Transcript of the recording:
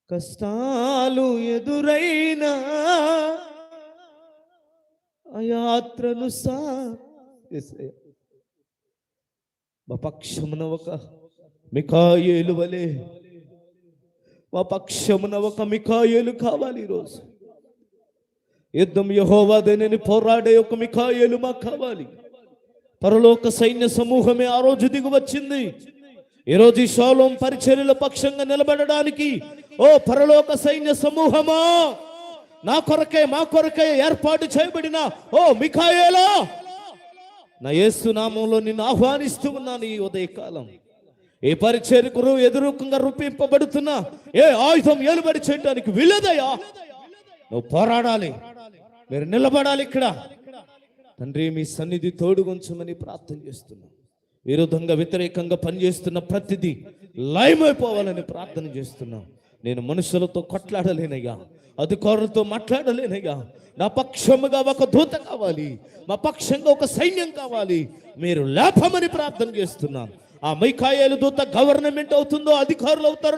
కష్టాలు ఎదురైనా ఆ యాత్రను మా పక్షమున ఒక మిఖాయేలు వలె, మా పక్షమున ఒక మిఖాయేలు కావాలి. ఈరోజు యుద్ధం యెహోవాదేనని పోరాడే ఒక మిఖాయేలు మాకు కావాలి. పరలోక సైన్య సమూహమే ఆ రోజు దిగి వచ్చింది. ఈరోజు ఈ షాలోం పరిచర్యల పక్షంగా నిలబడడానికి ఓ పరలోక సైన్య సమూహమా, నా కొరకే మా కొరకే ఏర్పాటు చేయబడిన ఓ మిఖాయేలా, నా యేసు నామంలో నిన్ను ఆహ్వానిస్తూ ఉన్నాను. ఈ ఉదయకాలం ఏ పరిచర్యకు ఎదురుకంగా రూపింపబడుతున్న ఏ ఆయుధం ఏలుబడి చేయడానికి వీలదయ్యా. నువ్వు పోరాడాలి, మీరు నిలబడాలి. ఇక్కడ తండ్రి మీ సన్నిధి తోడుగుంచమని ప్రార్థన చేస్తున్నాం. విరుద్ధంగా వ్యతిరేకంగా పనిచేస్తున్న ప్రతిదీ లయమైపోవాలని ప్రార్థన చేస్తున్నాం. నేను మనుషులతో కొట్లాడలేనయ్యా, అధికారులతో మాట్లాడలేనయ్యా. నా పక్షముగా ఒక దూత కావాలి, మా పక్షంగా ఒక సైన్యం కావాలి. మీరు లేపమని ప్రార్థన చేస్తున్నాను. ఆ మిఖాయేలు దూత గవర్నమెంట్ అవుతుందో అధికారులు అవుతారో